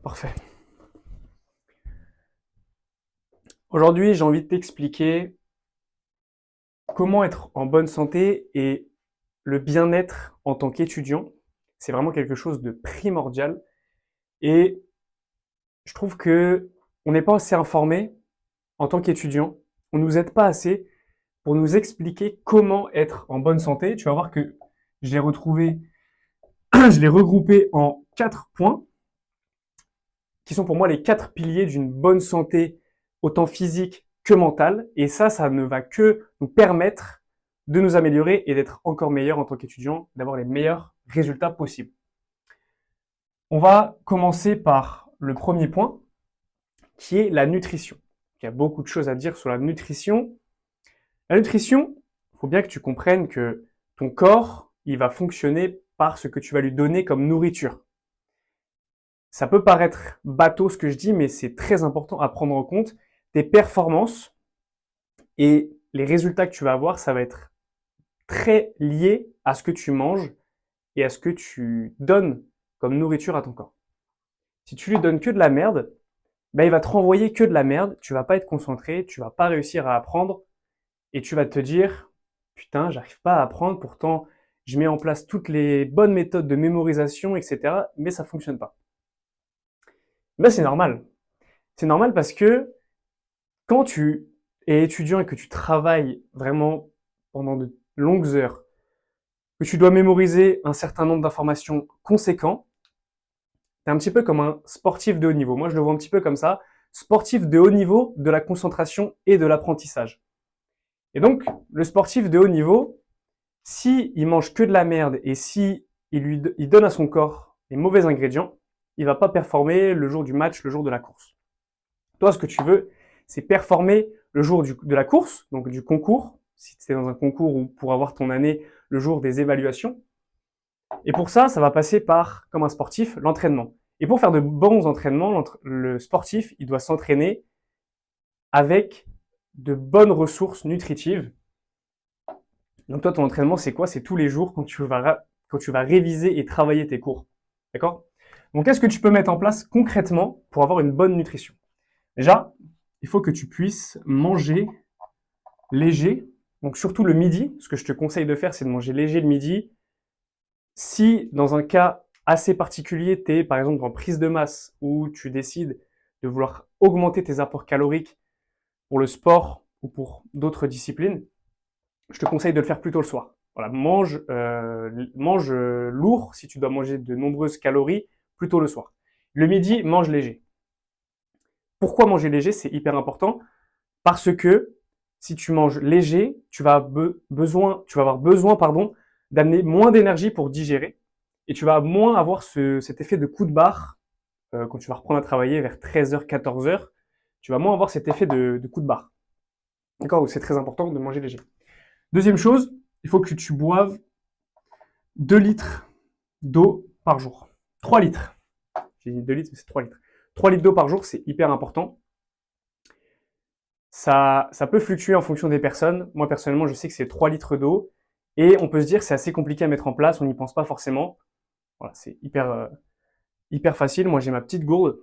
Parfait. Aujourd'hui, j'ai envie de t'expliquer comment être en bonne santé et le bien-être en tant qu'étudiant. C'est vraiment quelque chose de primordial et je trouve que on n'est pas assez informé en tant qu'étudiant. On nous aide pas assez pour nous expliquer comment être en bonne santé. Tu vas voir que je l'ai retrouvé, je l'ai regroupé en 4 points qui sont pour moi les 4 piliers d'une bonne santé, autant physique que mentale. Et ça ne va que nous permettre de nous améliorer et d'être encore meilleurs en tant qu'étudiant, d'avoir les meilleurs résultats possibles. On va commencer par le premier point, qui est la nutrition. Il y a beaucoup de choses à dire sur la nutrition. La nutrition, il faut bien que tu comprennes que ton corps, il va fonctionner par ce que tu vas lui donner comme nourriture. Ça peut paraître bateau ce que je dis, mais c'est très important à prendre en compte. Tes performances et les résultats que tu vas avoir, ça va être très lié à ce que tu manges et à ce que tu donnes comme nourriture à ton corps. Si tu lui donnes que de la merde, ben il va te renvoyer que de la merde, tu vas pas être concentré, tu vas pas réussir à apprendre et tu vas te dire putain, j'arrive pas à apprendre, pourtant je mets en place toutes les bonnes méthodes de mémorisation, etc., mais ça fonctionne pas. Ben c'est normal. C'est normal parce que quand tu es étudiant et que tu travailles vraiment pendant de longues heures, que tu dois mémoriser un certain nombre d'informations conséquents, c'est un petit peu comme un sportif de haut niveau. Moi, je le vois un petit peu comme ça. Sportif de haut niveau de la concentration et de l'apprentissage. Et donc, le sportif de haut niveau, si il mange que de la merde et si il donne à son corps les mauvais ingrédients, il va pas performer le jour du match, le jour de la course. Toi, ce que tu veux, c'est performer le jour de la course, donc du concours, si tu es dans un concours ou pour avoir ton année le jour des évaluations. Et pour ça, ça va passer par, comme un sportif, l'entraînement. Et pour faire de bons entraînements, le sportif, il doit s'entraîner avec de bonnes ressources nutritives. Donc toi, ton entraînement, c'est quoi? C'est tous les jours quand tu vas réviser et travailler tes cours. D'accord? Donc qu'est-ce que tu peux mettre en place concrètement pour avoir une bonne nutrition? Déjà, il faut que tu puisses manger léger, donc surtout le midi. Ce que je te conseille de faire, c'est de manger léger le midi. Si dans un cas assez particulier, tu es par exemple en prise de masse où tu décides de vouloir augmenter tes apports caloriques pour le sport ou pour d'autres disciplines, je te conseille de le faire plutôt le soir. Voilà, mange lourd si tu dois manger de nombreuses calories plutôt le soir. Le midi, mange léger. Pourquoi manger léger? C'est hyper important parce que si tu manges léger, tu vas avoir besoin d'amener moins d'énergie pour digérer et tu vas moins avoir cet effet de coup de barre quand tu vas reprendre à travailler vers 13h, 14h. Tu vas moins avoir cet effet de coup de barre. D'accord? C'est très important de manger léger. Deuxième chose, il faut que tu boives 2 litres d'eau par jour. 3 litres. J'ai dit 2 litres, mais c'est 3 litres. 3 litres d'eau par jour, c'est hyper important. Ça peut fluctuer en fonction des personnes. Moi, personnellement, je sais que c'est 3 litres d'eau. Et on peut se dire que c'est assez compliqué à mettre en place, on n'y pense pas forcément. Voilà, c'est hyper facile. Moi, j'ai ma petite gourde.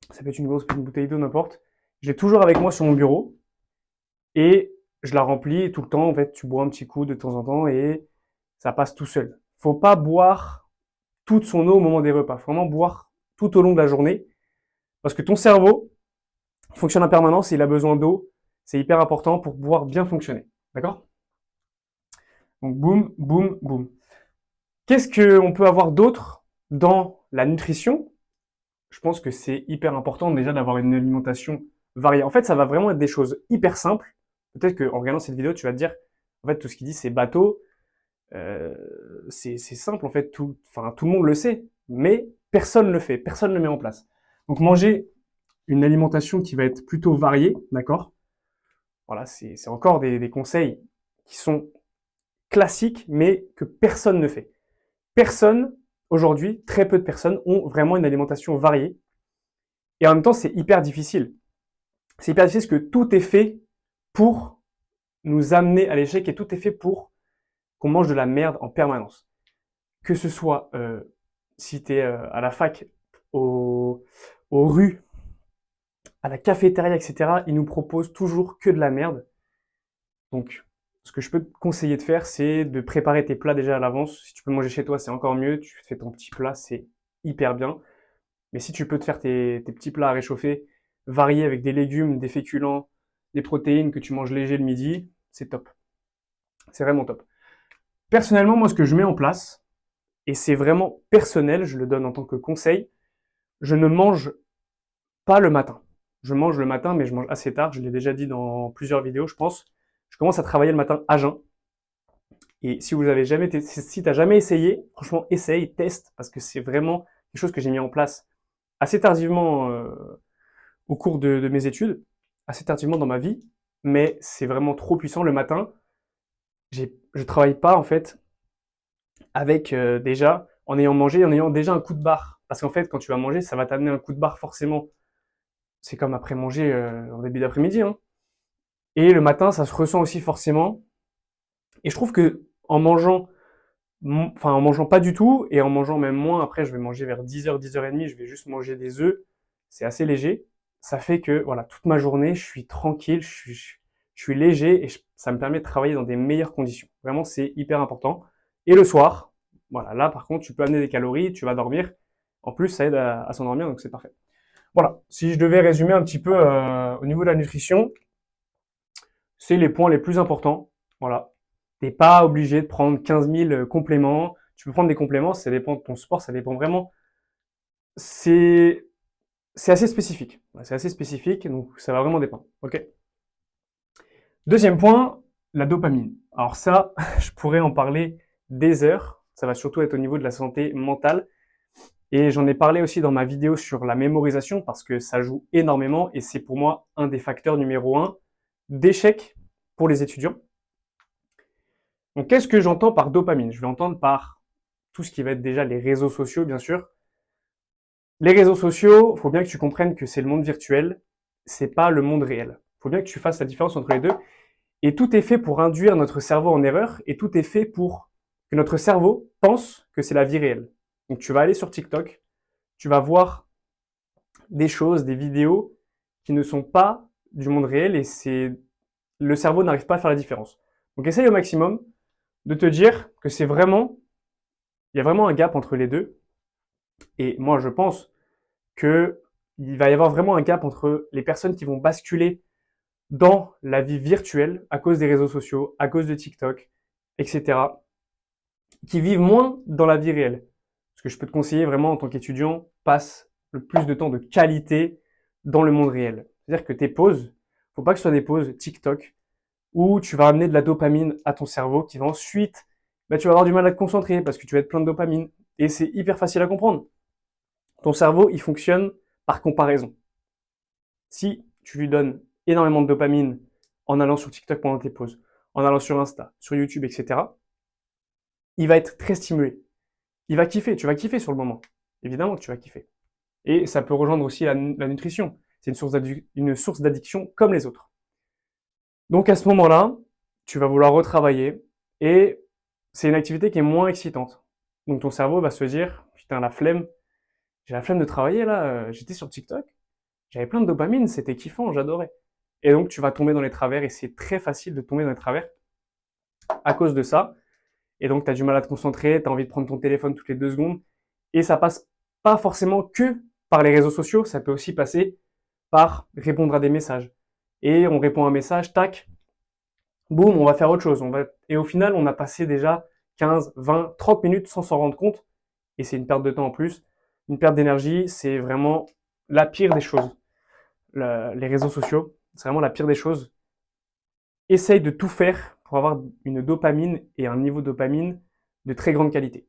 Ça peut être une gourde, une bouteille d'eau, n'importe. Je l'ai toujours avec moi sur mon bureau. Et je la remplis tout le temps. En fait, tu bois un petit coup de temps en temps et ça passe tout seul. Faut pas boire toute son eau au moment des repas. Faut vraiment boire tout au long de la journée. Parce que ton cerveau fonctionne en permanence et il a besoin d'eau. C'est hyper important pour pouvoir bien fonctionner. D'accord? Donc boum, boum, boum. Qu'est-ce qu'on peut avoir d'autre dans la nutrition? Je pense que c'est hyper important déjà d'avoir une alimentation variée. En fait, ça va vraiment être des choses hyper simples. Peut-être qu'en regardant cette vidéo, tu vas te dire, en fait, tout ce qu'il dit, c'est bateau. Euh, c'est simple, en fait, tout le monde le sait, mais personne ne le fait, personne ne le met en place. Donc manger une alimentation qui va être plutôt variée, d'accord? Voilà, c'est encore des conseils qui sont classiques, mais que personne ne fait. Personne, aujourd'hui, très peu de personnes ont vraiment une alimentation variée. Et en même temps, c'est hyper difficile. C'est hyper difficile parce que tout est fait pour nous amener à l'échec et tout est fait pour qu'on mange de la merde en permanence. Que ce soit si tu es à la fac aux rues, à la cafétéria, etc., ils nous proposent toujours que de la merde. Donc, ce que je peux te conseiller de faire, c'est de préparer tes plats déjà à l'avance. Si tu peux manger chez toi, c'est encore mieux. Tu fais ton petit plat, c'est hyper bien. Mais si tu peux te faire tes petits plats à réchauffer, variés avec des légumes, des féculents, des protéines que tu manges léger le midi, c'est top. C'est vraiment top. Personnellement, moi, ce que je mets en place, et c'est vraiment personnel, je le donne en tant que conseil, je ne mange pas le matin. Je mange le matin, mais je mange assez tard. Je l'ai déjà dit dans plusieurs vidéos, je pense. Je commence à travailler le matin à jeun. Et si vous avez jamais, si t'as jamais essayé, franchement, essaye, teste, parce que c'est vraiment quelque chose que j'ai mis en place assez tardivement au cours de mes études, assez tardivement dans ma vie, mais c'est vraiment trop puissant. Le matin, je travaille pas en fait avec déjà en ayant mangé, en ayant déjà un coup de barre, parce qu'en fait, quand tu vas manger, ça va t'amener un coup de barre forcément. C'est comme après manger en début d'après-midi, hein. Et le matin, ça se ressent aussi forcément. Et je trouve que en mangeant enfin, en mangeant pas du tout et en mangeant même moins, après je vais manger vers 10h, 10h30, je vais juste manger des œufs, c'est assez léger. Ça fait que voilà, toute ma journée, je suis tranquille, je suis léger et ça me permet de travailler dans des meilleures conditions. Vraiment, c'est hyper important. Et le soir, voilà, là par contre, tu peux amener des calories, tu vas dormir. En plus, ça aide à s'endormir, donc c'est parfait. Voilà, si je devais résumer un petit peu au niveau de la nutrition, c'est les points les plus importants. Voilà. T'es pas obligé de prendre 15 000 compléments. Tu peux prendre des compléments, ça dépend de ton sport, ça dépend vraiment. C'est, c'est assez spécifique. Ouais, c'est assez spécifique, donc ça va vraiment dépendre. Ok. Deuxième point, la dopamine. Alors ça, je pourrais en parler des heures. Ça va surtout être au niveau de la santé mentale. Et j'en ai parlé aussi dans ma vidéo sur la mémorisation parce que ça joue énormément et c'est pour moi un des facteurs numéro un d'échec pour les étudiants. Donc, qu'est-ce que j'entends par dopamine? Je vais entendre par tout ce qui va être déjà les réseaux sociaux, bien sûr. Les réseaux sociaux, faut bien que tu comprennes que c'est le monde virtuel, c'est pas le monde réel. Faut bien que tu fasses la différence entre les deux. Et tout est fait pour induire notre cerveau en erreur, et tout est fait pour que notre cerveau pense que c'est la vie réelle. Donc, tu vas aller sur TikTok, tu vas voir des choses, des vidéos qui ne sont pas du monde réel, et le cerveau n'arrive pas à faire la différence. Donc, essaye au maximum de te dire que il y a vraiment un gap entre les deux. Et moi, je pense que il va y avoir vraiment un gap entre les personnes qui vont basculer dans la vie virtuelle à cause des réseaux sociaux, à cause de TikTok, etc., qui vivent moins dans la vie réelle. Ce que je peux te conseiller vraiment en tant qu'étudiant, passe le plus de temps de qualité dans le monde réel. C'est-à-dire que tes pauses, faut pas que ce soit des pauses TikTok où tu vas amener de la dopamine à ton cerveau qui va ensuite, bah, tu vas avoir du mal à te concentrer parce que tu vas être plein de dopamine. Et c'est hyper facile à comprendre. Ton cerveau, il fonctionne par comparaison. Si tu lui donnes énormément de dopamine en allant sur TikTok pendant tes pauses, en allant sur Insta, sur YouTube, etc., il va être très stimulé. Il va kiffer, tu vas kiffer sur le moment. Évidemment que tu vas kiffer. Et ça peut rejoindre aussi la nutrition. C'est une source d'addiction comme les autres. Donc à ce moment-là, tu vas vouloir retravailler et c'est une activité qui est moins excitante. Donc ton cerveau va se dire, putain, j'ai la flemme de travailler là, j'étais sur TikTok, j'avais plein de dopamine, c'était kiffant, j'adorais. Et donc tu vas tomber dans les travers et c'est très facile de tomber dans les travers à cause de ça. Et donc tu as du mal à te concentrer, tu as envie de prendre ton téléphone toutes les 2 secondes et ça passe pas forcément que par les réseaux sociaux, ça peut aussi passer par répondre à des messages. Et on répond à un message, tac, boum, on va faire autre chose. Et au final, on a passé déjà 15, 20, 30 minutes sans s'en rendre compte. Et c'est une perte de temps en plus. Une perte d'énergie, c'est vraiment la pire des choses. Les réseaux sociaux, c'est vraiment la pire des choses. Essaye de tout faire pour avoir une dopamine et un niveau de dopamine de très grande qualité.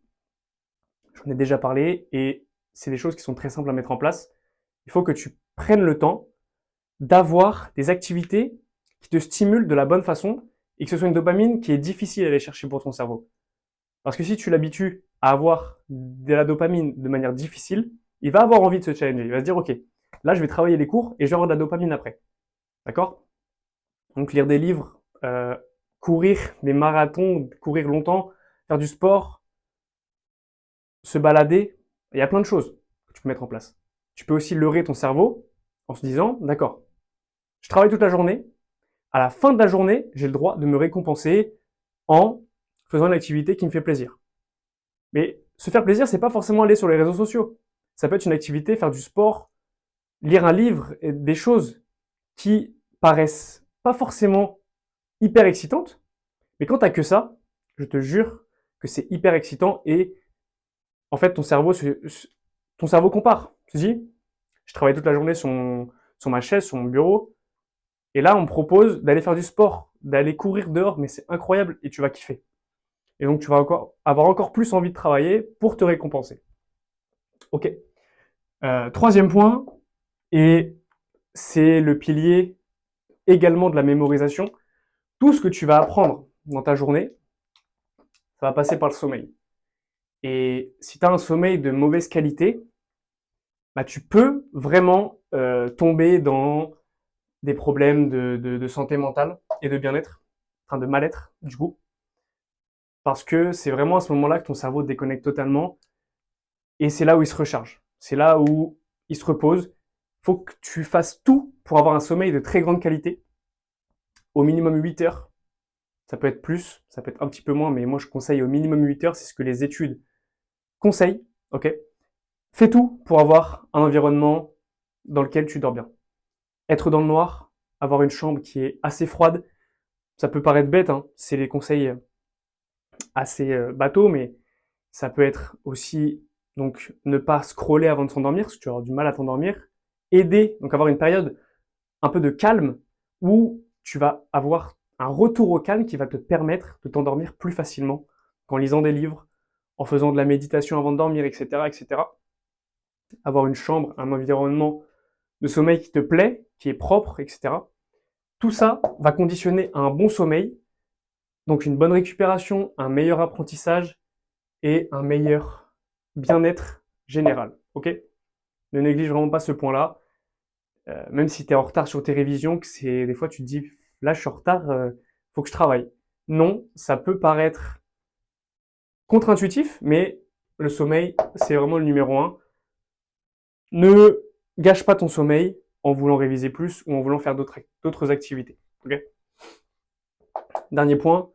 J'en ai déjà parlé et c'est des choses qui sont très simples à mettre en place. Il faut que tu prennes le temps d'avoir des activités qui te stimulent de la bonne façon et que ce soit une dopamine qui est difficile à aller chercher pour ton cerveau. Parce que si tu l'habitues à avoir de la dopamine de manière difficile, il va avoir envie de se challenger. Il va se dire, OK, là, je vais travailler les cours et je vais avoir de la dopamine après. D'accord? Donc, lire des livres, courir des marathons, courir longtemps, faire du sport, se balader, il y a plein de choses que tu peux mettre en place. Tu peux aussi leurrer ton cerveau en se disant, d'accord, je travaille toute la journée, à la fin de la journée, j'ai le droit de me récompenser en faisant une activité qui me fait plaisir. Mais se faire plaisir, c'est pas forcément aller sur les réseaux sociaux. Ça peut être une activité, faire du sport, lire un livre, et des choses qui paraissent pas forcément hyper excitantes, mais quand t'as que ça, je te jure que c'est hyper excitant et en fait ton cerveau compare. Tu te dis, je travaille toute la journée sur ma chaise, sur mon bureau, et là on me propose d'aller faire du sport, d'aller courir dehors, mais c'est incroyable et tu vas kiffer. Et donc tu vas avoir encore plus envie de travailler pour te récompenser. Ok. Troisième point, et c'est le pilier également de la mémorisation. Tout ce que tu vas apprendre dans ta journée, ça va passer par le sommeil. Et si tu as un sommeil de mauvaise qualité, bah, tu peux vraiment tomber dans des problèmes de santé mentale et de bien-être, enfin de mal-être du coup, parce que c'est vraiment à ce moment-là que ton cerveau déconnecte totalement et c'est là où il se recharge. C'est là où il se repose. Il faut que tu fasses tout pour avoir un sommeil de très grande qualité, au minimum 8 heures. Ça peut être plus, ça peut être un petit peu moins, mais moi je conseille au minimum 8 heures, c'est ce que les études conseillent. Ok. Fais tout pour avoir un environnement dans lequel tu dors bien. Être dans le noir, avoir une chambre qui est assez froide, ça peut paraître bête, hein, c'est les conseils assez bateaux, mais ça peut être aussi donc ne pas scroller avant de s'endormir, parce que tu vas avoir du mal à t'endormir. Aider, donc avoir une période un peu de calme où tu vas avoir un retour au calme qui va te permettre de t'endormir plus facilement qu'en lisant des livres, en faisant de la méditation avant de dormir, etc., etc. Avoir une chambre, un environnement de sommeil qui te plaît, qui est propre, etc. Tout ça va conditionner un bon sommeil, donc une bonne récupération, un meilleur apprentissage et un meilleur bien-être général. Ok. Ne néglige vraiment pas ce point-là. Même si tu es en retard sur tes révisions, que c'est des fois tu te dis là je suis en retard, faut que je travaille. Non, ça peut paraître contre-intuitif, mais le sommeil, c'est vraiment le numéro un. Ne gâche pas ton sommeil en voulant réviser plus ou en voulant faire d'autres activités. Okay. Dernier point,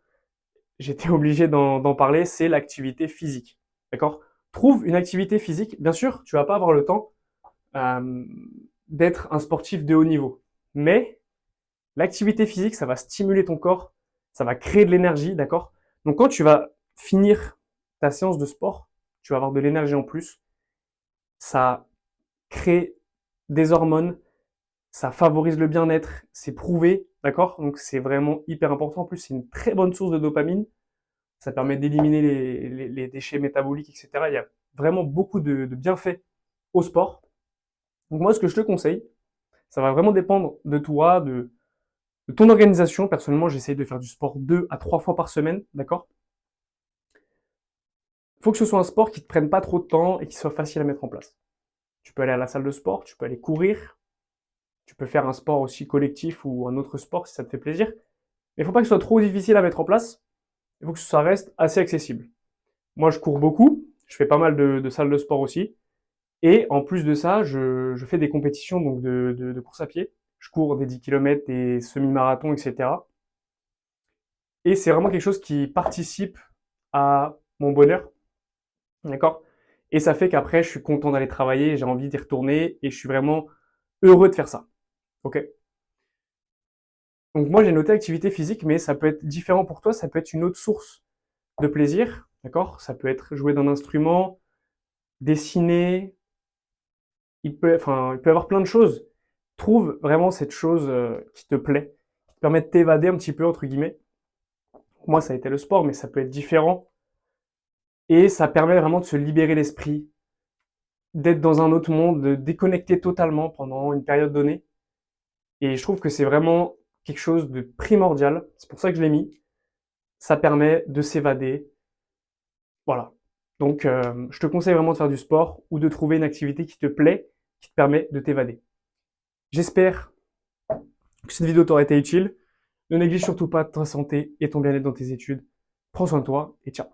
j'étais obligé d'en parler, c'est l'activité physique. D'accord. Trouve une activité physique. Bien sûr, tu vas pas avoir le temps euh, d'être un sportif de haut niveau, mais l'activité physique, ça va stimuler ton corps, ça va créer de l'énergie, d'accord. Donc quand tu vas finir ta séance de sport, tu vas avoir de l'énergie en plus. Ça crée des hormones, ça favorise le bien-être, c'est prouvé, d'accord. Donc c'est vraiment hyper important. En plus, c'est une très bonne source de dopamine. Ça permet d'éliminer les déchets métaboliques, etc. Il y a vraiment beaucoup de bienfaits au sport. Donc moi, ce que je te conseille, ça va vraiment dépendre de toi, de ton organisation. Personnellement, j'essaye de faire du sport 2 à 3 fois par semaine, d'accord. Il faut que ce soit un sport qui te prenne pas trop de temps et qui soit facile à mettre en place. Tu peux aller à la salle de sport, tu peux aller courir, tu peux faire un sport aussi collectif ou un autre sport si ça te fait plaisir. Mais il faut pas que ce soit trop difficile à mettre en place. Il faut que ça reste assez accessible. Moi, je cours beaucoup, je fais pas mal de salles de sport aussi. Et en plus de ça, je fais des compétitions donc de course à pied. Je cours des 10 km, des semi-marathons, etc. Et c'est vraiment quelque chose qui participe à mon bonheur, d'accord. Et ça fait qu'après, je suis content d'aller travailler, j'ai envie d'y retourner et je suis vraiment heureux de faire ça. Ok. Donc moi, j'ai noté activité physique, mais ça peut être différent pour toi, ça peut être une autre source de plaisir, d'accord. Ça peut être jouer d'un instrument, dessiner, il peut y avoir plein de choses. Trouve vraiment cette chose qui te plaît, qui te permet de t'évader un petit peu, entre guillemets. Moi, ça a été le sport, mais ça peut être différent. Et ça permet vraiment de se libérer l'esprit, d'être dans un autre monde, de déconnecter totalement pendant une période donnée. Et je trouve que c'est vraiment quelque chose de primordial. C'est pour ça que je l'ai mis. Ça permet de s'évader. Voilà. Donc, je te conseille vraiment de faire du sport ou de trouver une activité qui te plaît, qui te permet de t'évader. J'espère que cette vidéo t'aura été utile. Ne néglige surtout pas ta santé et ton bien-être dans tes études. Prends soin de toi et ciao.